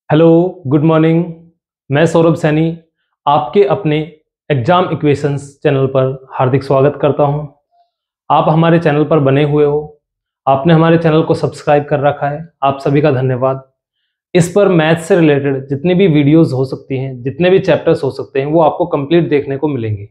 Hello, good morning. मैं सौरभ सैनी आपके अपने एग्जाम इक्वेशंस चैनल पर हार्दिक स्वागत करता हूं। आप हमारे चैनल पर बने हुए हो, आपने हमारे चैनल को सब्सक्राइब कर रखा है, आप सभी का धन्यवाद। इस पर मैथ से रिलेटेड जितनी भी वीडियोस हो सकती हैं, जितने भी चैप्टर्स हो सकते हैं, वो आपको कंप्लीट देखने को मिलेंगे।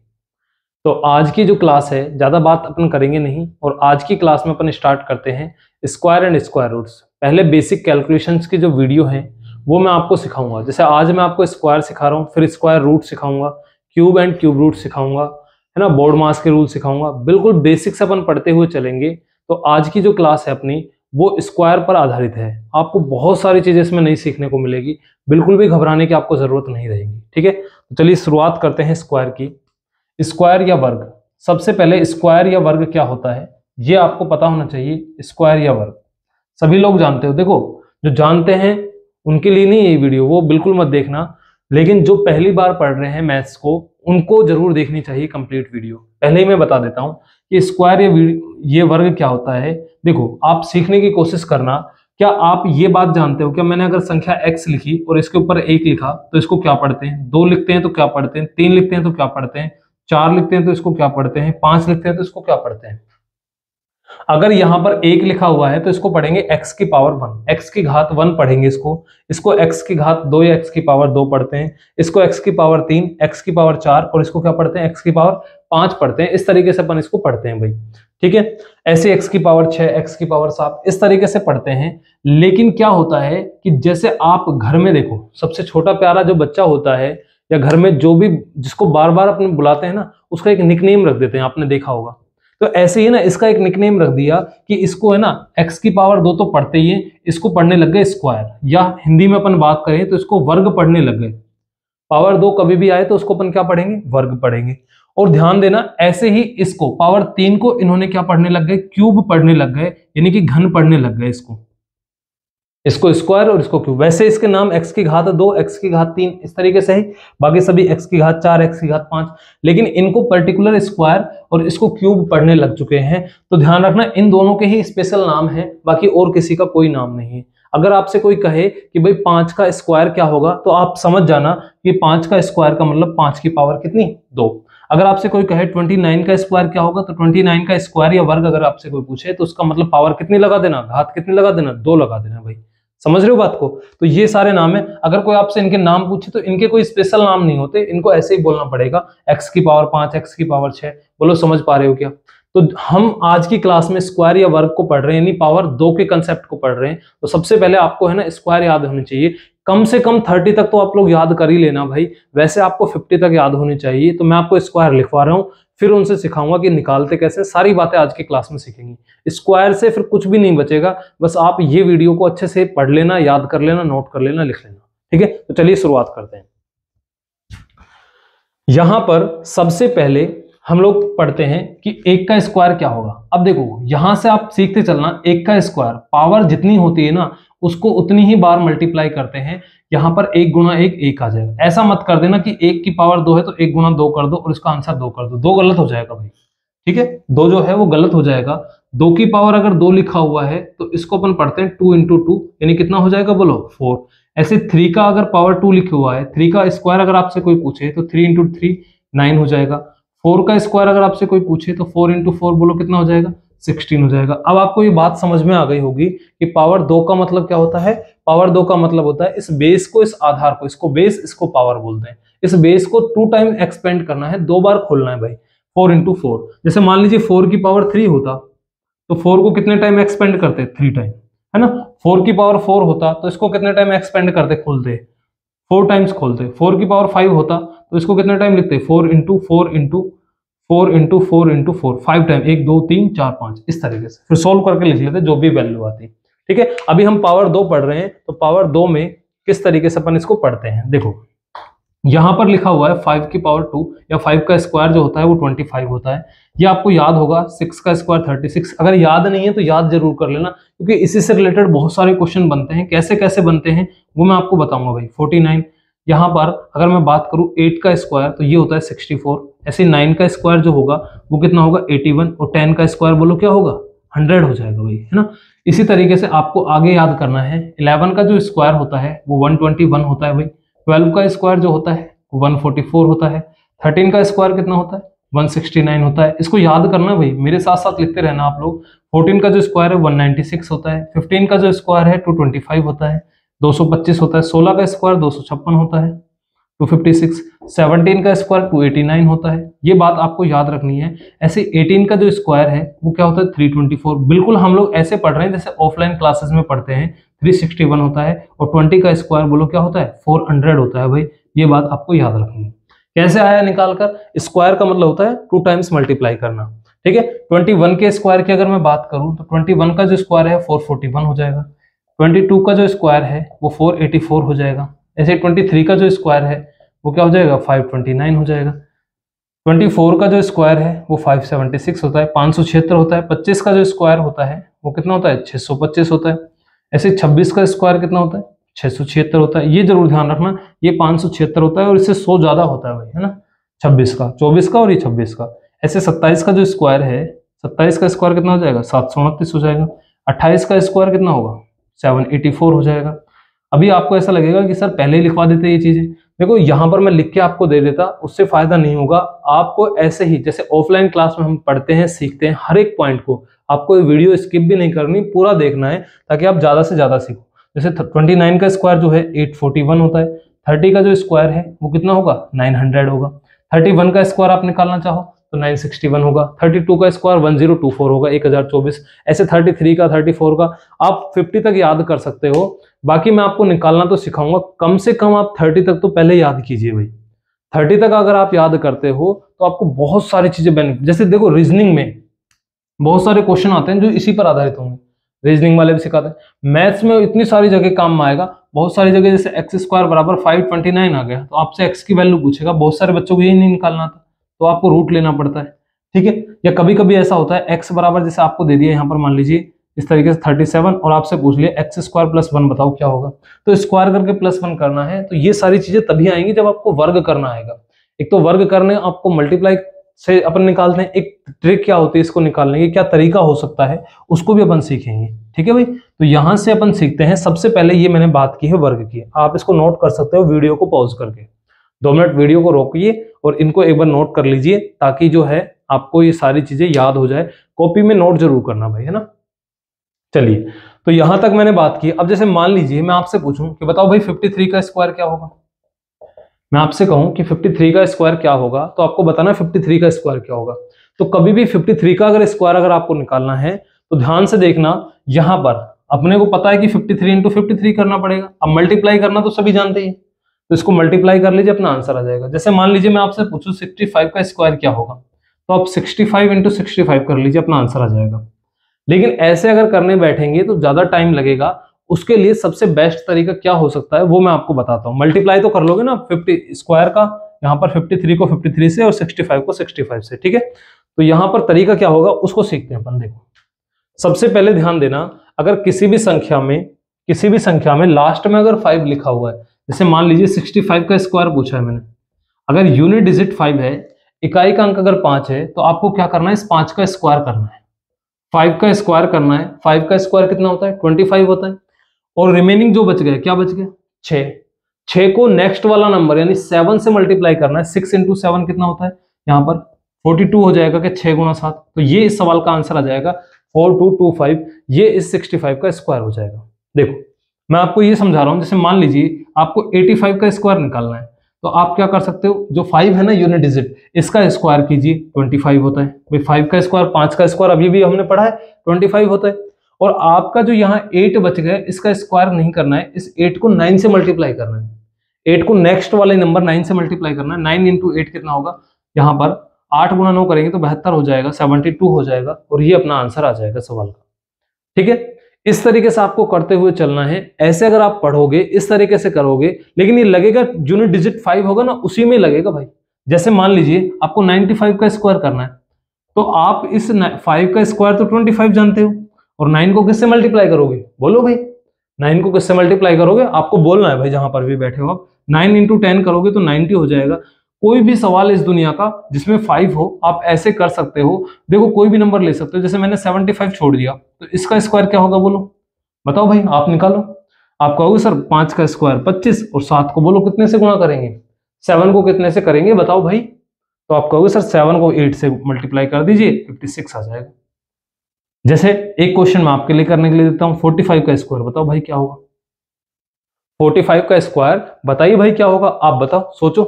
तो आज की जो क्लास है, ज़्यादा बात अपन करेंगे नहीं, और आज की क्लास में अपन स्टार्ट करते हैं स्क्वायर एंड स्क्वायर रूट्स। पहले बेसिक कैलकुलेशंस की जो वीडियो हैं वो मैं आपको सिखाऊंगा। जैसे आज मैं आपको स्क्वायर सिखा रहा हूँ, फिर स्क्वायर रूट सिखाऊंगा, क्यूब एंड क्यूब रूट सिखाऊंगा, है ना, बोर्ड मास के रूल सिखाऊंगा। बिल्कुल बेसिक से अपन पढ़ते हुए चलेंगे। तो आज की जो क्लास है अपनी वो स्क्वायर पर आधारित है। आपको बहुत सारी चीजें इसमें नई सीखने को मिलेगी, बिल्कुल भी घबराने की आपको जरूरत नहीं रहेगी। ठीक है, तो चलिए शुरुआत करते हैं स्क्वायर की। स्क्वायर या वर्ग, सबसे पहले स्क्वायर या वर्ग क्या होता है ये आपको पता होना चाहिए। स्क्वायर या वर्ग सभी लोग जानते हो। देखो, जो जानते हैं उनके लिए नहीं ये वीडियो, वो बिल्कुल मत देखना, लेकिन जो पहली बार पढ़ रहे हैं मैथ्स को उनको जरूर देखनी चाहिए कंप्लीट वीडियो। पहले ही मैं बता देता हूं कि स्क्वायर ये वर्ग क्या होता है। देखो, आप सीखने की कोशिश करना। क्या आप ये बात जानते हो, क्या मैंने अगर संख्या x लिखी और इसके ऊपर 1 लिखा तो इसको क्या पढ़ते हैं? 2 लिखते हैं तो क्या पढ़ते हैं? 3 लिखते हैं तो क्या पढ़ते हैं? 4 लिखते हैं तो इसको क्या पढ़ते हैं? 5 लिखते हैं तो इसको क्या पढ़ते हैं? अगर यहां पर 1 लिखा हुआ है तो इसको पढ़ेंगे x की पावर 1, x की घात 1 पढ़ेंगे इसको x की घात 2 या x की पावर 2 पढ़ते हैं, इसको x की पावर 3, x की पावर 4 और इसको क्या पढ़ते हैं? x की पावर 5 पढ़ते हैं। इस तरीके से अपन इसको पढ़ते हैं भाई। ठीक है, ऐसे x की पावर 6, x की पावर 7 इस तरीके से पढ़ते हैं। लेकिन क्या होता है कि जैसे आप घर में देखो, सबसे छोटा प्यारा जो बच्चा होता है या घर में जो भी जिसको बार बार अपने बुलाते हैं ना, उसका एक निकनेम रख देते हैं, आपने देखा होगा। तो ऐसे ही ना इसका एक निकनेम रख दिया कि इसको है ना x की पावर 2 तो पढ़ते ही है, इसको पढ़ने लग गए स्क्वायर, या हिंदी में अपन बात करें तो इसको वर्ग पढ़ने लग गए। पावर 2 कभी भी आए तो उसको अपन क्या पढ़ेंगे? वर्ग पढ़ेंगे। और ध्यान देना, ऐसे ही इसको पावर 3 को इन्होंने क्या पढ़ने लग गए? क्यूब पढ़ने लग गए, यानी कि घन पढ़ने लग गए। इसको स्क्वायर और इसको क्यूब। वैसे इसके नाम x की घात 2, x की घात 3 इस तरीके से ही, बाकी सभी x की घात 4, x की घात 5, लेकिन इनको पर्टिकुलर स्क्वायर और इसको क्यूब पढ़ने लग चुके हैं। तो ध्यान रखना, इन दोनों के ही स्पेशल नाम है, बाकी और किसी का कोई नाम नहीं है। अगर आपसे कोई कहे कि भाई 5 का स्क्वायर क्या होगा, तो आप समझ जाना कि 5 का स्क्वायर का मतलब 5 की पावर कितनी? 2। अगर आपसे कोई कहे 29 का स्क्वायर क्या होगा, तो 29 का स्क्वायर या वर्ग अगर आपसे कोई पूछे तो उसका मतलब पावर कितनी लगा देना, घात कितनी लगा देना? 2 लगा देना भाई। समझ रहे हो बात को? तो ये सारे नाम है। अगर कोई आपसे इनके नाम पूछे तो इनके कोई स्पेशल नाम नहीं होते, इनको ऐसे ही बोलना पड़ेगा, x की पावर 5, x की पावर 6। बोलो समझ पा रहे हो क्या? तो हम आज की क्लास में स्क्वायर या वर्ग को पढ़ रहे हैं, यानी पावर 2 के कंसेप्ट को पढ़ रहे हैं। तो सबसे पहले आपको है ना स्क्वायर याद होनी चाहिए। कम से कम 30 तक तो आप लोग याद कर ही लेना भाई, वैसे आपको 50 तक याद होनी चाहिए। तो मैं आपको स्क्वायर लिखवा रहा हूँ, फिर उनसे सिखाऊंगा कि निकालते कैसे। सारी बातें आज की क्लास में सीखेंगे। स्क्वायर से फिर कुछ भी नहीं बचेगा, बस आप ये वीडियो को अच्छे से पढ़ लेना, याद कर लेना, नोट कर लेना, लिख लेना। ठीक है, तो चलिए शुरुआत करते हैं। यहां पर सबसे पहले हम लोग पढ़ते हैं कि 1 का स्क्वायर क्या होगा। अब देखो, यहां से आप सीखते चलना, 1 का स्क्वायर पावर जितनी होती है ना उसको उतनी ही बार मल्टीप्लाई करते हैं। यहां पर 1 गुना 1 1 आ जाएगा। ऐसा मत कर देना कि 1 की पावर 2 है तो 1 गुना 2 कर दो और इसका आंसर 2 कर दो, 2 गलत हो जाएगा भाई। ठीक है, 2 जो है वो गलत हो जाएगा। 2 की पावर अगर 2 लिखा हुआ है तो इसको अपन पढ़ते हैं 2 इंटू 2, यानी कितना हो जाएगा बोलो? 4। ऐसे 3 का अगर पावर 2 लिखा हुआ है, 3 का स्क्वायर अगर आपसे कोई पूछे तो 3 इंटू 3 9 हो जाएगा। 4 का स्क्वायर अगर आपसे कोई पूछे तो 4 इंटू 4 बोलो कितना हो जाएगा? 16 हो जाएगा। अब आपको ये बात समझ में आ गई होगी कि पावर 2 का मतलब क्या होता है। पावर 2 का मतलब होता है इस बेस को, इस आधार को, इसको बेस, इसको पावर बोलते हैं। इस बेस को 2 टाइम एक्सपेंड करना है, 2 बार खोलना है भाई। 4 इंटू 4, जैसे मान लीजिए 4 की पावर 3 होता तो 4 को कितने टाइम एक्सपेंड करते? 3 टाइम, है ना। 4 की पावर 4 होता तो इसको कितने टाइम एक्सपेंड करते? खोलते 4 टाइम्स खोलते। 4 की पावर 5 होता तो इसको कितने टाइम लिखते? 4 into 4 into 4 into 4 into 4, 5 time, 1 2 3 4 5 इस तरीके से फिर सोल्व करके लिख लेते जो भी वैल्यू आती। ठीक है, अभी हम पावर 2 पढ़ रहे हैं, तो पावर 2 में किस तरीके से अपन इसको पढ़ते हैं। देखो, यहां पर लिखा हुआ है 5 की पावर 2, या 5 का स्क्वायर जो होता है वो 25 होता है। ये आपको याद होगा। 6 का स्क्वायर 36। अगर याद नहीं है तो याद जरूर कर लेना, क्योंकि इसी से रिलेटेड बहुत सारे क्वेश्चन बनते हैं। कैसे कैसे बनते हैं वो मैं आपको बताऊंगा भाई। 49। यहाँ पर अगर मैं बात करूं 8 का स्क्वायर तो ये होता है 64। ऐसे 9 का स्क्वायर जो होगा वो कितना होगा? 81। और 10 का स्क्वायर बोलो क्या होगा? 100 हो जाएगा भाई, है ना। इसी तरीके से आपको आगे याद करना है, 11 का जो स्क्वायर होता है वो 121 होता है भाई, 12 का स्क्वायर जो होता है 144 होता है, 13 का स्क्वायर कितना होता है 169 होता है। इसको याद करना भाई, मेरे साथ साथ लिखते रहना आप लोग। 14 का जो स्क्वायर है 196 होता है, 15 का जो स्क्वायर है 225 होता है, 225 होता है, 16 का स्क्वायर 256 होता है 256, 17 का स्क्वायर 289 होता है। ये बात आपको याद रखनी है। ऐसे 18 का जो स्क्वायर है वो क्या होता है 324। बिल्कुल हम लोग ऐसे पढ़ रहे हैं जैसे ऑफलाइन क्लासेस में पढ़ते हैं। 361 होता है और 20 का स्क्वायर बोलो क्या होता है 400 होता है भाई। ये बात आपको याद रखनी है। कैसे आया निकाल कर, स्क्वायर का मतलब होता है 2 टाइम्स मल्टीप्लाई करना, ठीक है। 21 के स्क्वायर की अगर मैं बात करूं तो 21 का जो स्क्वायर है 441 हो जाएगा, 22 का जो स्क्वायर है वो 484 हो जाएगा, ऐसे 23 का जो स्क्वायर है वो क्या हो जाएगा 529 हो जाएगा, 24 का जो स्क्वायर है वो 576 होता है, 576 होता है, 25 का जो स्क्वायर होता है वो कितना होता है 625 होता है, ऐसे 26 का स्क्वायर कितना होता है 676 होता है। ये जरूर ध्यान रखना, ये 576 होता है और इससे 100 ज्यादा होता है भाई, है ना। 26 का, 24 का और ये 26 का। ऐसे 27 का जो स्क्वायर है, 27 का स्क्वायर कितना हो जाएगा 729 हो जाएगा, 28 का स्क्वायर कितना होगा 784 हो जाएगा। अभी आपको ऐसा लगेगा कि सर पहले ही लिखवा देते ये चीजें, देखो यहाँ पर मैं लिख के आपको दे देता, उससे फायदा नहीं होगा। आपको ऐसे ही जैसे ऑफलाइन क्लास में हम पढ़ते हैं सीखते हैं, हर एक पॉइंट को आपको वीडियो स्किप भी नहीं करनी, पूरा देखना है ताकि आप ज्यादा से ज्यादा सीखो। जैसे 29 का स्क्वायर जो है 841 होता है, 30 का जो स्क्वायर है वो कितना होगा 900 होगा, 31 का स्क्वायर आप निकालना चाहो तो 961 होगा, 32 का स्क्वायर 1024 होगा 1024, ऐसे 33 का 34 का आप 50 तक याद कर सकते हो। बाकी मैं आपको निकालना तो सिखाऊंगा, कम से कम आप 30 तक तो पहले याद कीजिए भाई। 30 तक अगर आप याद करते हो तो आपको बहुत सारी चीजें बेनिफिट, जैसे देखो रीजनिंग में बहुत सारे क्वेश्चन आते हैं जो इसी पर आधारित होंगे, रीजनिंग वाले भी सिखाते हैं। मैथ्स में इतनी सारी जगह काम में आएगा, बहुत सारी जगह जैसे एक्स स्क्वायर बराबर 529 आ गया तो आपसे एक्स की वैल्यू पूछेगा, बहुत सारे बच्चों को यही नहीं निकालना था तो आपको रूट लेना पड़ता है, ठीक है। या कभी कभी ऐसा होता है एक्स बराबर जैसे आपको दे दिया यहाँ पर मान लीजिए इस तरीके से 37 और आपसे पूछ लिया एक्स स्क्वायर प्लस 1 बताओ क्या होगा, तो स्क्वायर करके प्लस 1 करना है। तो ये सारी चीजें तभी आएंगी जब आपको वर्ग करना आएगा। एक तो वर्ग करने आपको मल्टीप्लाई से अपन निकालते हैं, एक ट्रिक क्या होती है इसको निकालने की, क्या तरीका हो सकता है उसको भी अपन सीखेंगे, ठीक है भाई। तो यहां से अपन सीखते हैं। सबसे पहले ये मैंने बात की है वर्ग की, आप इसको नोट कर सकते हो वीडियो को पॉज करके, 2 मिनट वीडियो को रोकिए और इनको एक बार नोट कर लीजिए ताकि जो है आपको ये सारी चीजें याद हो जाए। कॉपी में नोट जरूर करना भाई, है ना। चलिए, तो यहां तक मैंने बात की। अब जैसे मान लीजिए मैं आपसे पूछूं कि बताओ भाई 53 का स्क्वायर क्या होगा, मैं आपसे कहूं कि 53 का स्क्वायर क्या होगा तो आपको बताना 53 का स्क्वायर क्या होगा। तो कभी भी 53 का अगर स्क्वायर अगर आपको निकालना है तो ध्यान से देखना, यहां पर अपने को पता है कि 53 इंटू 53 करना पड़ेगा। अब मल्टीप्लाई करना तो सभी जानते हैं, तो इसको मल्टीप्लाई कर लीजिए, अपना आंसर आ जाएगा। जैसे मान लीजिए मैं आपसे पूछूं 65 का स्क्वायर क्या होगा, तो आप 65 इंटू 65 कर लीजिए, अपना आंसर आ जाएगा। लेकिन ऐसे अगर करने बैठेंगे तो ज्यादा टाइम लगेगा, उसके लिए सबसे बेस्ट तरीका क्या हो सकता है वो मैं आपको बताता हूं। मल्टीप्लाई तो कर लोगे ना 50 स्क्वायर का, यहाँ पर 53 को 53 से और 65 को 65 से, ठीक है। तो यहाँ पर तरीका क्या होगा उसको सीखते हैं अपन। देखो सबसे पहले ध्यान देना, अगर किसी भी संख्या में लास्ट में अगर 5 लिखा हुआ है, जैसे मान लीजिए 65 का स्क्वायर पूछा है मैंने, अगर यूनिट डिजिट 5 है, इकाई का अंक अगर 5 है, तो आपको क्या करना है इस 5 का स्क्वायर करना है, 5 का स्क्वायर करना है। 5 का स्क्वायर कितना होता है 25 होता है, और रिमेनिंग जो बच गए क्या बच गए 6 को नेक्स्ट वाला नंबर यानी 7 से मल्टीप्लाई करना है। 6 इंटू 7 कितना होता है यहाँ पर 42 हो जाएगा कि 6 गुना 7, तो ये इस सवाल का आंसर आ जाएगा 4225, ये इस 65 का स्क्वायर हो जाएगा। देखो मैं आपको ये समझा रहा हूं, जैसे मान लीजिए आपको 85 का स्क्वायर निकालना है, तो आप क्या कर सकते हो, जो 5 है ना यूनिट डिजिट, इसका स्क्वायर कीजिए 25 होता है भाई। 5 का स्क्वायर 5 का स्क्वायर अभी भी हमने पढ़ा है 25 होता है। और आपका जो यहाँ 8 बच गए, इसका स्क्वायर नहीं करना है, इस 8 को 9 से मल्टीप्लाई करना है। 8 को नेक्स्ट वाले नंबर 9 से मल्टीप्लाई करना है। 9 इंटू 8 कितना होगा, यहाँ पर 8 गुना 9 करेंगे तो 72 हो जाएगा, 72 हो जाएगा, और ये अपना आंसर आ जाएगा सवाल का, ठीक है। इस तरीके से आपको करते हुए चलना है। ऐसे अगर आप पढ़ोगे इस तरीके से करोगे, लेकिन ये लगेगा यूनिट डिजिट 5 होगा ना उसी में लगेगा भाई। जैसे मान लीजिए आपको 95 का स्क्वायर करना है, तो आप इस 5 का स्क्वायर तो 25 जानते हो, और 9 को किससे मल्टीप्लाई करोगे, बोलो भाई 9 को किससे मल्टीप्लाई करोगे, आपको बोलना है भाई जहां पर भी बैठे हो आप। 9 इंटू 10 करोगे तो 90 हो जाएगा, कोई भी सवाल इस दुनिया का जिसमें 5 हो आप ऐसे कर सकते हो। देखो कोई भी नंबर ले सकते हो, जैसे मैंने 75 छोड़ दिया तो इसका स्क्वायर क्या होगा बोलो, बताओ भाई, आप निकालो। आप कहोगे सर 5 का स्क्वायर 25 और 7 को बोलो कितने से गुणा करेंगे, 7 को कितने से करेंगे बताओ भाई। तो आप कहोगे सर 7 को 8 से मल्टीप्लाई कर दीजिए 56 आ जाएगा। जैसे एक क्वेश्चन मैं आपके लिए करने के लिए देता हूं, 45 का स्क्वायर बताओ भाई क्या होगा। 45 का स्क्वायर बताइए भाई क्या होगा, आप बताओ, सोचो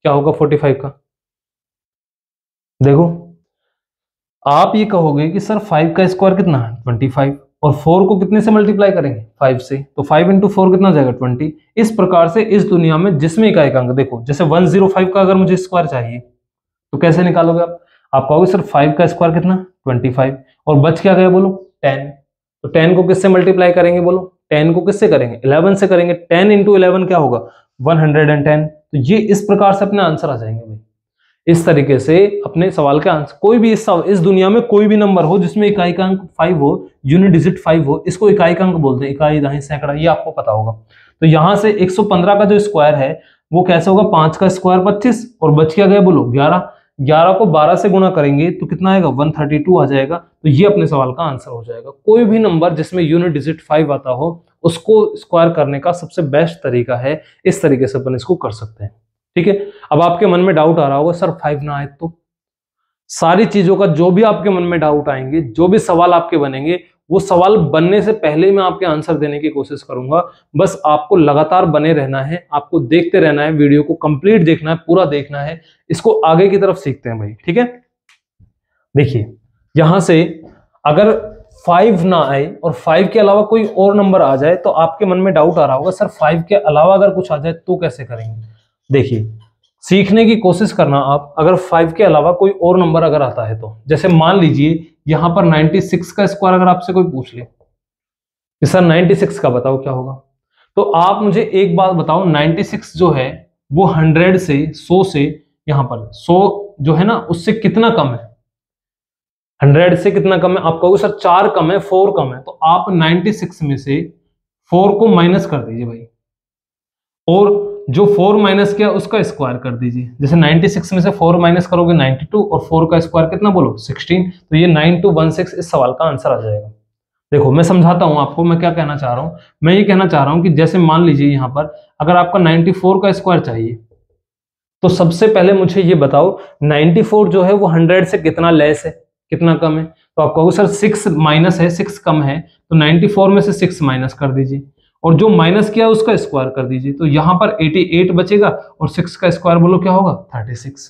क्या होगा 45 का। देखो आप ये कहोगे कि सर 5 का स्क्वायर कितना है 25 और 4 को कितने से मल्टीप्लाई करेंगे 5 से, तो 5 इंटू 4 कितना जाएगा 20। इस प्रकार से इस दुनिया में जिसमें इकाई अंक, देखो जैसे 105 का अगर मुझे स्क्वायर चाहिए तो कैसे निकालोगे आप कहोगे सर 5 का स्क्वायर कितना 25 और बच क्या गया बोलो 10, तो 10 को किससे मल्टीप्लाई करेंगे बोलो, 10 को किससे करेंगे 11 से करेंगे, 10 इंटू 11 क्या होगा 110। तो ये इस प्रकार से अपने आंसर आ जाएंगे भाई। इस तरीके से अपने सवाल का आंसर, कोई भी इस दुनिया में कोई भी नंबर हो जिसमें इकाई का अंक 5 हो, यूनिट डिजिट 5 हो, इसको इकाई का अंक बोलते हैं, इकाई दहाई सैकड़ा, ये आपको पता होगा। तो यहां से 115 का जो स्क्वायर है वो कैसे होगा, 5 का स्क्वायर 25 और बच क्या गया बोलो 11, 11 को 12 से गुणा करेंगे तो कितना आएगा 132 आ जाएगा। तो ये अपने सवाल का आंसर हो जाएगा। कोई भी नंबर जिसमें यूनिट डिजिट 5 आता हो उसको स्क्वायर करने का सबसे बेस्ट तरीका है, इस तरीके से अपन इसको कर सकते हैं। ठीक है, अब आपके मन में डाउट आ रहा होगा सर 5 ना आए तो, सारी चीजों का जो भी आपके मन में डाउट आएंगे, जो भी सवाल आपके बनेंगे, वो सवाल बनने से पहले मैं आपके आंसर देने की कोशिश करूंगा। बस आपको लगातार बने रहना है, आपको देखते रहना है, वीडियो को कंप्लीट देखना है, पूरा देखना है, इसको आगे की तरफ सीखते हैं भाई। ठीक है, देखिए यहां से अगर 5 ना आए और 5 के अलावा कोई और नंबर आ जाए तो आपके मन में डाउट आ रहा होगा सर 5 के अलावा अगर कुछ आ जाए तो कैसे करेंगे। देखिए सीखने की कोशिश करना आप, अगर 5 के अलावा कोई और नंबर अगर आता है तो, जैसे मान लीजिए यहां पर 96 का स्क्वायर अगर आपसे कोई पूछ ले कि सर 96 का बताओ क्या होगा, तो आप मुझे एक बात बताओ, 96 जो है वो 100 से 100 से, यहां पर 100 जो है ना उससे कितना कम है, 100 से कितना कम है। आप कहोगे सर 4 कम है 4 कम है, तो आप 96 में से 4 को माइनस कर दीजिए भाई, और जो 4 माइनस किया उसका स्क्वायर कर दीजिए। जैसे 96 में से 4 माइनस करोगे 92 और 4 का स्क्वायर कितना बोलो 16, तो ये 9216 इस सवाल का आंसर आ जाएगा। देखो मैं समझाता हूं आपको मैं क्या कहना चाह रहा हूं। मैं ये कहना चाह रहा हूं कि जैसे मान लीजिए यहां पर अगर आपका 94 का स्क्वायर चाहिए तो सबसे पहले मुझे ये बताओ 94 जो है वो 100 से कितना लेस है, कितना कम है। तो आप कहोगे सर 6 माइनस है, 6 कम है, तो 94 में से 6 माइनस कर दीजिए और जो माइनस किया उसका स्क्वायर कर दीजिए, तो यहां पर 88 बचेगा और 6 का स्क्वायर बोलो क्या होगा 36।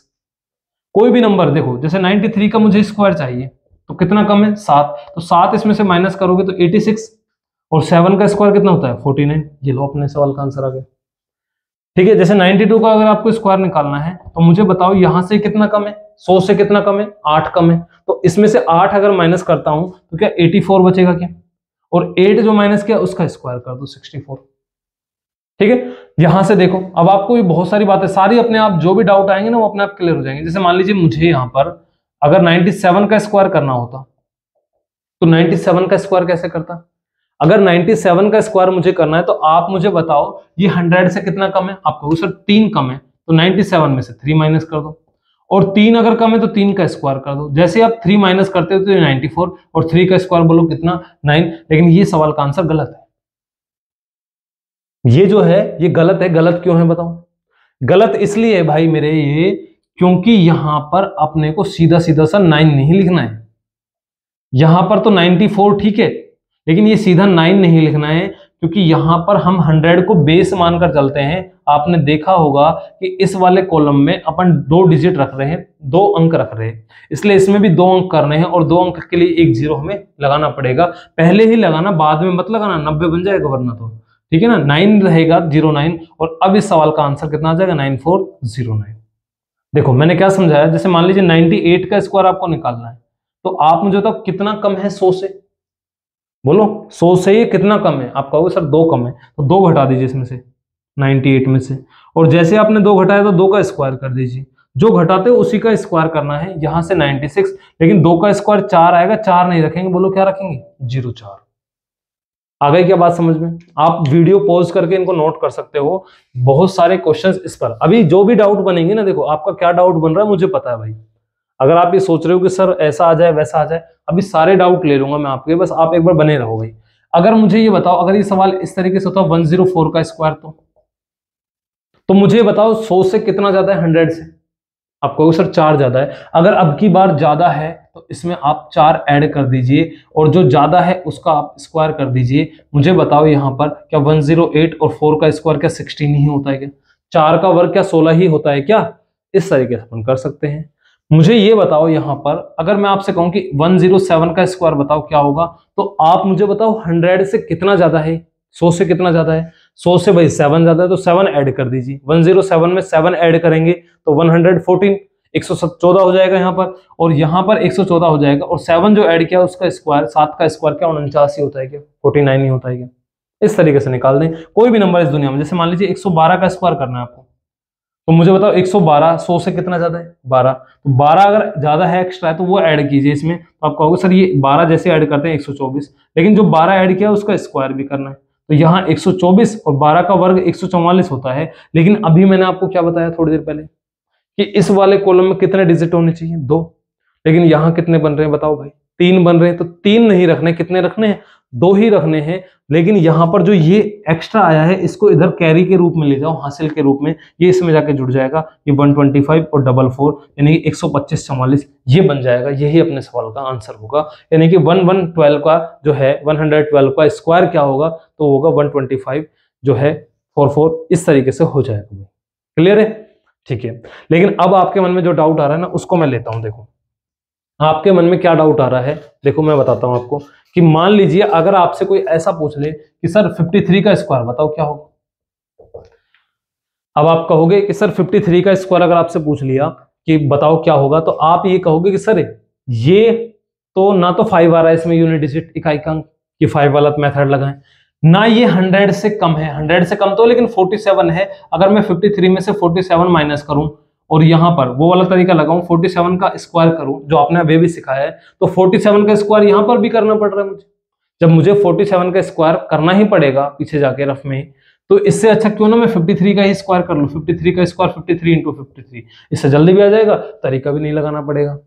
कोई भी नंबर देखो, जैसे 93 का मुझे स्क्वायर चाहिए तो कितना कम है 7, तो 7 इसमें से माइनस करोगे तो 86 और 7 का स्क्वायर कितना होता है 49। ये लो अपने सवाल का आंसर आ गया। ठीक है, जैसे 92 का अगर आपको स्क्वायर निकालना है तो मुझे बताओ यहां से कितना कम है, 100 से कितना कम है 8 कम है, तो इसमें से 8 अगर माइनस करता हूं तो क्या 84 बचेगा क्या, और 8 जो माइनस किया उसका स्क्वायर कर दो 64। ठीक है, यहां से देखो अब आपको ये बहुत सारी बातें सारी अपने आप जो भी डाउट आएंगे ना वो अपने आप क्लियर हो जाएंगे। जैसे मान लीजिए मुझे यहां पर अगर 97 का स्क्वायर करना होता तो 97 का स्क्वायर कैसे करता, अगर 97 का स्क्वायर मुझे करना है तो आप मुझे बताओ ये 100 से कितना कम है, आप कहोगे सर 3 कम है, तो 97 में से 3 माइनस कर दो, और 3 अगर कम है तो 3 का स्क्वायर कर दो। जैसे आप 3 माइनस करते हो तो 94 और 3 का स्क्वायर बोलो कितना 9। लेकिन ये सवाल का आंसर गलत है, ये जो है ये गलत है। गलत क्यों है बताओ, गलत इसलिए है भाई मेरे ये, क्योंकि यहां पर अपने को सीधा सीधा सा 9 नहीं लिखना है। यहां पर तो 94 ठीक है, लेकिन ये सीधा 9 नहीं लिखना है, क्योंकि यहां पर हम 100 को बेस मानकर चलते हैं। आपने देखा होगा कि इस वाले कॉलम में अपन 2 डिजिट रख रहे हैं, 2 अंक रख रहे हैं, इसलिए इसमें भी 2 अंक करने हैं और 2 अंक के लिए एक 0 हमें लगाना पड़ेगा। पहले ही लगाना, बाद में मत लगाना, 90 बन जाएगा वरना तो, ठीक है ना, 9 रहेगा 09। और अब इस सवाल का आंसर कितना आ जाएगा 9409। देखो मैंने क्या समझाया, जैसे मान लीजिए 98 का स्क्वायर आपको निकालना है तो आप मुझे बताओ कितना कम है 100 से, बोलो 100 से ये कितना कम है। आप कहोगे सर 2 कम है, तो 2 घटा दीजिए इसमें से 98 में से, और जैसे आपने 2 घटाया तो 2 का स्क्वायर कर दीजिए, जो घटाते हो उसी का स्क्वायर करना है। यहां से 96, लेकिन 2 का स्क्वायर 4 आएगा, 4 नहीं रखेंगे, बोलो क्या रखेंगे 04। आ गई क्या बात समझ में? आप वीडियो पॉज करके इनको नोट कर सकते हो, बहुत सारे क्वेश्चंस इस पर। अभी जो भी डाउट बनेंगे ना, देखो आपका क्या डाउट बन रहा है मुझे पता है भाई। अगर आप ये सोच रहे हो कि सर ऐसा आ जाए वैसा आ जाए, अभी सारे डाउट ले लूंगा मैं आपके, बस आप एक बार बने रहो भाई। अगर मुझे ये बताओ, अगर ये सवाल इस तरीके से होता 104 का स्क्वायर, तो मुझे बताओ 100 से कितना ज्यादा है? 100 से। आप कहोगे सर 4 ज्यादा है। अगर अब की बार ज्यादा है तो इसमें आप 4 ऐड कर दीजिए, और जो ज्यादा है उसका आप स्क्वायर कर दीजिए। मुझे बताओ यहाँ पर क्या 108 और 4 का स्क्वायर क्या 16 ही होता है क्या? 4 का वर्ग क्या 16 ही होता है क्या? इस तरीके से अपन कर सकते हैं। मुझे ये बताओ यहाँ पर, अगर मैं आपसे कहूं कि 107 का स्क्वायर बताओ क्या होगा, तो आप मुझे बताओ 100 से कितना ज्यादा है? 100 से कितना ज्यादा है? 100 से भाई 7 ज्यादा है, तो 7 ऐड कर दीजिए। 107 में 7 ऐड करेंगे तो 114, 114 हो जाएगा यहाँ पर, और यहाँ पर 114 हो जाएगा, और 7 जो ऐड किया उसका स्क्वायर, 7 का स्क्वायर क्या 49 होता है क्या? 49 ही होता है क्या? इस तरीके से निकाल दें कोई भी नंबर इस दुनिया में। जैसे मान लीजिए 112 का स्क्वायर करना है आपको, तो मुझे बताओ 112 100 से कितना ज्यादा है? 12। तो 12 अगर ज्यादा है, एक्स्ट्रा है, तो वो ऐड कीजिए इसमें। तो आप कहोगे सर ये 12 जैसे ऐड करते हैं 124, लेकिन जो 12 ऐड किया उसका स्क्वायर भी करना है। तो यहाँ 124 और 12 का वर्ग 144 होता है। लेकिन अभी मैंने आपको क्या बताया थोड़ी देर पहले कि इस वाले कॉलम में कितने डिजिट होने चाहिए? 2। लेकिन यहाँ कितने बन रहे हैं बताओ भाई? 3 बन रहे हैं। तो 3 नहीं रखने, कितने रखने हैं? 2 ही रखने हैं। लेकिन यहाँ पर जो ये एक्स्ट्रा आया है इसको इधर कैरी के रूप में ले जाओ, हासिल के रूप में, ये इसमें जाके जुड़ जाएगा। ये 125 और 44 यानी कि 125 44 ये बन जाएगा। यही अपने सवाल का आंसर होगा। यानी कि 112 का जो है 112 का स्क्वायर क्या होगा? तो होगा 125 जो है 44। इस तरीके से हो जाएगा। क्लियर है? ठीक है। लेकिन अब आपके मन में जो डाउट आ रहा है ना, उसको मैं लेता हूं। देखो आपके मन में क्या डाउट आ रहा है, देखो मैं बताता हूं आपको कि मान लीजिए अगर आपसे कोई ऐसा पूछ ले कि सर 53 का स्क्वायर बताओ क्या होगा। अब आप कहोगे कि सर 53 का स्क्वायर अगर आपसे पूछ लिया कि बताओ क्या होगा, तो आप ये कहोगे कि सर ये तो ना तो 5 आ रहा है इसमें यूनिट डिजिट इकाई का अंक कि 5 वाला मेथड लगाएं, ना ये 100 से कम है। 100 से कम तो लेकिन 47 है। अगर मैं 53 में से 47 माइनस करूं और यहां पर वो वाला तरीका लगाऊं, 47 का स्क्वायर करूं जो आपने अभी भी सिखाया है, तो 47 का स्क्वायर यहां पर भी करना पड़ रहा है मुझे। जब मुझे 47 का स्क्वायर करना ही पड़ेगा पीछे जाके रफ में, तो इससे अच्छा क्यों ना मैं 53 का ही स्क्वायर कर लूं। 53 का स्क्वायर 53 इंटू 53, इससे जल्दी भी आ जाएगा, तरीका भी नहीं लगाना पड़ेगा।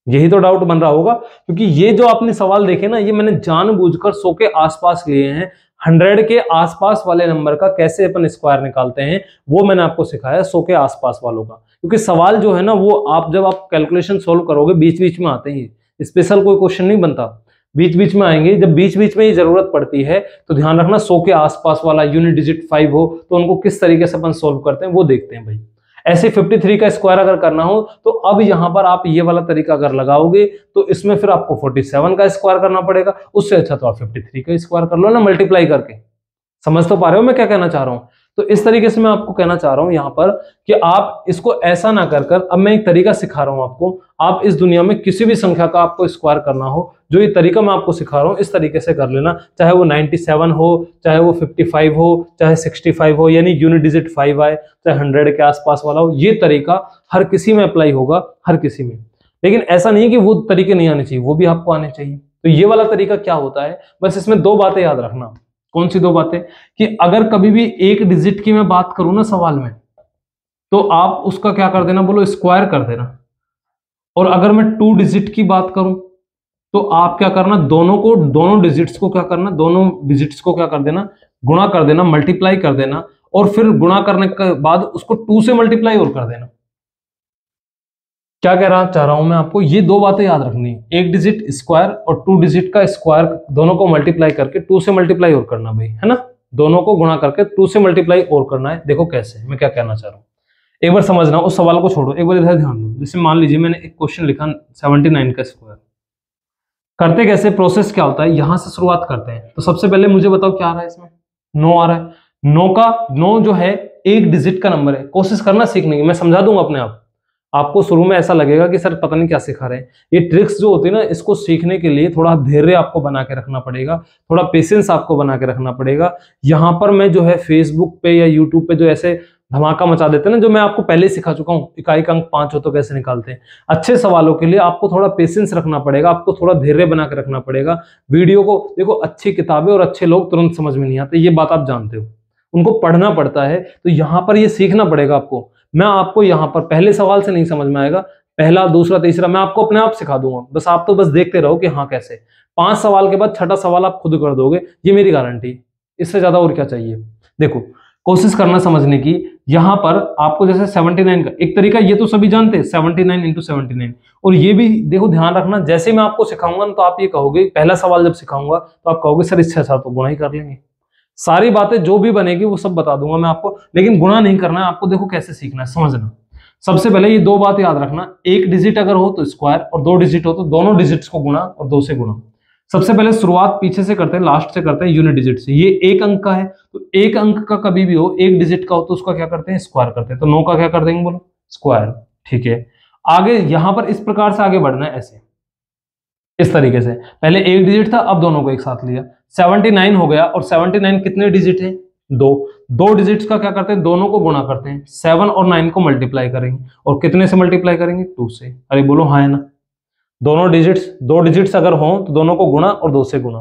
यही तो डाउट बन रहा होगा, क्योंकि ये जो आपने सवाल देखे ना, ये मैंने जानबूझकर 100 के आसपास लिए हैं। 100 के आसपास वाले नंबर का कैसे अपन स्क्वायर निकालते हैं वो मैंने आपको सिखाया 100 के आसपास वालों का। क्योंकि सवाल जो है ना वो आप जब आप कैलकुलेशन सोल्व करोगे बीच बीच में आते हैं, स्पेशल कोई क्वेश्चन नहीं बनता, बीच बीच में आएंगे। जब बीच बीच में ही जरूरत पड़ती है तो ध्यान रखना 100 के आसपास वाला यूनिट डिजिट 5 हो तो उनको किस तरीके से अपन सोल्व करते हैं वो देखते हैं भाई। ऐसे 53 का स्क्वायर अगर करना हो तो अब यहां पर आप ये वाला तरीका अगर लगाओगे तो इसमें फिर आपको 47 का स्क्वायर करना पड़ेगा। उससे अच्छा तो आप 53 का स्क्वायर कर लो ना मल्टीप्लाई करके। समझ तो पा रहे हो मैं क्या कहना चाह रहा हूं? तो इस तरीके से मैं आपको कहना चाह रहा हूं यहां पर कि आप इसको ऐसा ना कर कर, अब मैं एक तरीका सिखा रहा हूं आपको। आप इस दुनिया में किसी भी संख्या का आपको स्क्वायर करना हो, जो ये तरीका मैं आपको सिखा रहा हूं इस तरीके से कर लेना, चाहे वो 97 हो, चाहे वो 55 हो, चाहे 65 हो, यानी यूनिट डिजिट 5 आए, चाहे 100 के आसपास वाला हो, ये तरीका हर किसी में अप्लाई होगा, हर किसी में। लेकिन ऐसा नहीं कि वो तरीके नहीं आने चाहिए, वो भी आपको आने चाहिए। तो ये वाला तरीका क्या होता है, बस इसमें 2 बातें याद रखना। कौन सी 2 बातें? कि अगर कभी भी एक डिजिट की मैं बात करूं ना सवाल में, तो आप उसका क्या कर देना, बोलो स्क्वायर कर देना। और अगर मैं 2 डिजिट की बात करूं तो आप क्या करना, दोनों डिजिट्स को क्या कर देना, गुणा कर देना, मल्टीप्लाई कर देना, और फिर गुणा करने के बाद उसको 2 से मल्टीप्लाई और कर देना। क्या कह रहा चाह रहा हूं मैं आपको, ये 2 बातें याद रखनी है। एक डिजिट स्क्वायर और 2 डिजिट का स्क्वायर, दोनों को मल्टीप्लाई करके 2 से मल्टीप्लाई और करना भाई, है ना। दोनों को गुणा करके 2 से मल्टीप्लाई और करना है। देखो कैसे, मैं क्या कहना चाह रहा हूं, एक बार समझना, उस सवाल को छोड़ो, एक बार इधर ध्यान दो। जैसे मान लीजिए मैंने एक क्वेश्चन लिखा 79 का स्क्वायर, करते कैसे, प्रोसेस क्या होता है, यहां से शुरुआत करते हैं। तो सबसे पहले मुझे बताओ क्या आ रहा है इसमें, 9 आ रहा है। 9 जो है एक डिजिट का नंबर है। कोशिश करना सीखने की, मैं समझा दूंगा अपने आप। आपको शुरू में ऐसा लगेगा कि सर पता नहीं क्या सिखा रहे हैं। ये ट्रिक्स जो होती है ना, इसको सीखने के लिए थोड़ा धैर्य आपको बना के रखना पड़ेगा, थोड़ा पेशेंस आपको बना के रखना पड़ेगा। यहाँ पर मैं जो है फेसबुक पे या यूट्यूब पे जो ऐसे धमाका मचा देते हैं ना, जो मैं आपको पहले ही सिखा चुका हूं, इकाई का अंक 5 हो तो कैसे निकालते हैं। अच्छे सवालों के लिए आपको थोड़ा पेशेंस रखना पड़ेगा, आपको थोड़ा धैर्य बना के रखना पड़ेगा। वीडियो को देखो, अच्छी किताबें और अच्छे लोग तुरंत समझ में नहीं आते, ये बात आप जानते हो, उनको पढ़ना पड़ता है। तो यहां पर ये सीखना पड़ेगा आपको। मैं आपको यहां पर पहले सवाल से नहीं समझ में आएगा, पहला दूसरा तीसरा मैं आपको अपने आप सिखा दूंगा, बस आप तो बस देखते रहो कि हाँ कैसे। 5 सवाल के बाद छठा सवाल आप खुद कर दोगे, ये मेरी गारंटी। इससे ज्यादा और क्या चाहिए। देखो, कोशिश करना समझने की। यहां पर आपको जैसे 79 का एक तरीका, ये तो सभी जानते हैं, 79 इंटू 79। और ये भी देखो ध्यान रखना, जैसे मैं आपको सिखाऊंगा ना तो आप ये कहोगे, पहला सवाल जब सिखाऊंगा तो आप कहोगे सर इससे अच्छा तो गुणा ही कर लेंगे। सारी बातें जो भी बनेगी वो सब बता दूंगा मैं आपको, लेकिन गुणा नहीं करना है आपको। देखो कैसे सीखना है, समझना। सबसे पहले ये 2 बात याद रखना, एक डिजिट अगर हो तो स्क्वायर, और 2 डिजिट हो तो दोनों डिजिट्स को गुणा और 2 से गुणा। सबसे पहले शुरुआत पीछे से करते हैं, लास्ट से करते हैं, यूनिट डिजिट से। ये एक अंक का है, तो एक अंक का कभी भी हो, एक डिजिट का हो तो उसका क्या करते हैं, स्क्वायर करते हैं। तो 9 का क्या कर देंगे, बोलो स्क्वायर। ठीक है, आगे यहां पर इस प्रकार से आगे बढ़ना है, ऐसे इस तरीके से। पहले एक डिजिट था, अब दोनों को एक साथ लिया, 79 हो गया। और 79 कितने डिजिट है, 2 डिजिट्स का क्या करते हैं, दोनों को गुणा करते हैं। 7 और 9 को मल्टीप्लाई करेंगे, और कितने से मल्टीप्लाई करेंगे, 2 से। अरे बोलो हाँ है ना, दोनों डिजिट्स, 2 डिजिट्स अगर हो तो दोनों को गुणा और 2 से गुणा।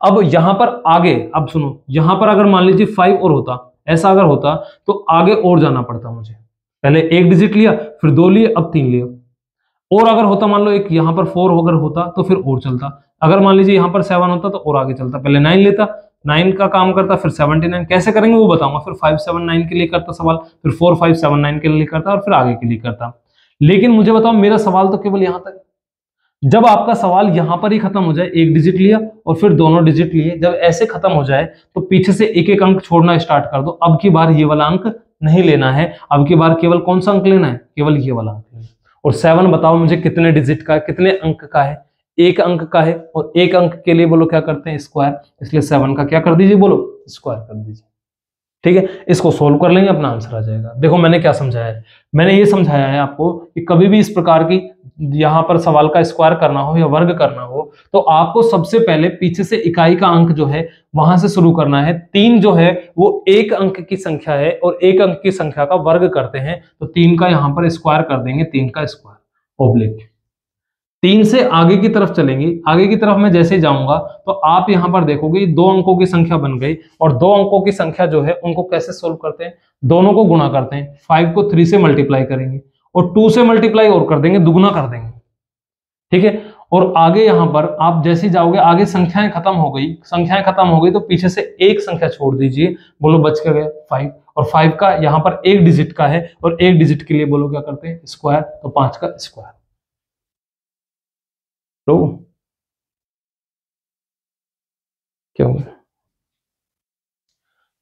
अब यहां पर आगे, अब सुनो, यहां पर अगर मान लीजिए 5 और होता, ऐसा अगर होता तो आगे और जाना पड़ता मुझे। पहले एक डिजिट लिया, फिर 2 लिए, अब 3 लिया। और अगर होता मान लो एक यहां पर 4 अगर होता तो फिर और चलता। अगर मान लीजिए यहां पर 7 होता तो और आगे चलता, पहले 9 लेता, 9 का काम करता, फिर 79 कैसे करेंगे वो बताऊंगा। फिर 579 के लिए करता सवाल, फिर 4579 के लिए करता, और फिर आगे के लिए करता। लेकिन मुझे बताओ, मेरा सवाल तो केवल यहां तक। जब आपका सवाल यहां पर ही खत्म हो जाए, एक डिजिट लिया और फिर दोनों डिजिट लिए, जब ऐसे खत्म हो जाए तो पीछे से एक एक अंक छोड़ना स्टार्ट कर दो। अब की बार ये वाला अंक नहीं लेना है, अब की बार केवल कौन सा अंक लेना है, केवल ये वाला अंक लेना है। और 7 बताओ मुझे कितने डिजिट का है, कितने अंक का है, एक अंक का है। और एक अंक के लिए बोलो क्या करते हैं, स्क्वायर। इसलिए 7 का क्या कर दीजिए, बोलो स्क्वायर कर दीजिए। ठीक है, इसको सोल्व कर लेंगे, अपना आंसर आ जाएगा। देखो मैंने क्या समझाया है, मैंने ये समझाया है आपको कि कभी भी इस प्रकार की यहां पर सवाल का स्क्वायर करना हो या वर्ग करना हो तो आपको सबसे पहले पीछे से इकाई का अंक जो है वहां से शुरू करना है। 3 जो है वो एक अंक की संख्या है, और एक अंक की संख्या का वर्ग करते हैं, तो 3 का यहां पर स्क्वायर कर देंगे, 3 का स्क्वायर ऑब्लिक। 3 से आगे की तरफ चलेंगे, आगे की तरफ मैं जैसे जाऊंगा तो आप यहां पर देखोगे 2 अंकों की संख्या बन गई। और 2 अंकों की संख्या जो है उनको कैसे सोल्व करते हैं, दोनों को गुणा करते हैं। 5 को 3 से मल्टीप्लाई करेंगे, और 2 से मल्टीप्लाई और कर देंगे, दुगुना कर देंगे। ठीक है, और आगे यहां पर आप जैसे जाओगे, आगे संख्याएं खत्म हो गई, संख्याएं खत्म हो गई तो पीछे से एक संख्या छोड़ दीजिए, बोलो बच क्या गया, 5। और 5 का यहां पर एक डिजिट का है, और एक डिजिट के लिए बोलो क्या करते हैं, स्क्वायर। तो 5 का स्क्वायर। तो क्या होगा,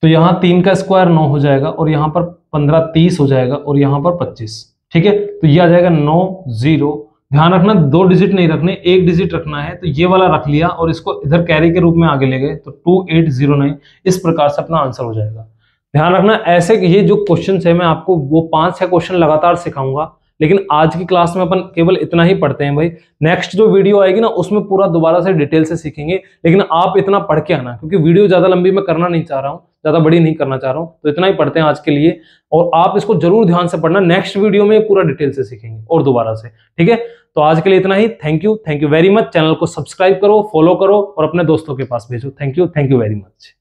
तो यहां 3 का स्क्वायर 9 हो जाएगा, और यहां पर 15 30 हो जाएगा, और यहां पर 25। ठीक है, तो ये आ जाएगा 9 0। ध्यान रखना 2 डिजिट नहीं रखने, एक डिजिट रखना है। तो ये वाला रख लिया और इसको इधर कैरी के रूप में आगे ले गए, तो 2809। इस प्रकार से अपना आंसर हो जाएगा। ध्यान रखना, ऐसे ये जो क्वेश्चन है मैं आपको वो 5-6 क्वेश्चन लगातार सिखाऊंगा, लेकिन आज की क्लास में अपन केवल इतना ही पढ़ते हैं भाई। नेक्स्ट जो वीडियो आएगी ना उसमें पूरा दोबारा से डिटेल से सीखेंगे, लेकिन आप इतना पढ़ के आना, क्योंकि वीडियो ज्यादा लंबी मैं करना नहीं चाह रहा हूँ, ज्यादा बड़ी नहीं करना चाह रहा हूँ। तो इतना ही पढ़ते हैं आज के लिए, और आप इसको जरूर ध्यान से पढ़ना। नेक्स्ट वीडियो में पूरा डिटेल से सीखेंगे और दोबारा से। ठीक है, तो आज के लिए इतना ही। Thank you very much. Channel को सब्सक्राइब करो, फॉलो करो, और अपने दोस्तों के पास भेजो। Thank you very much.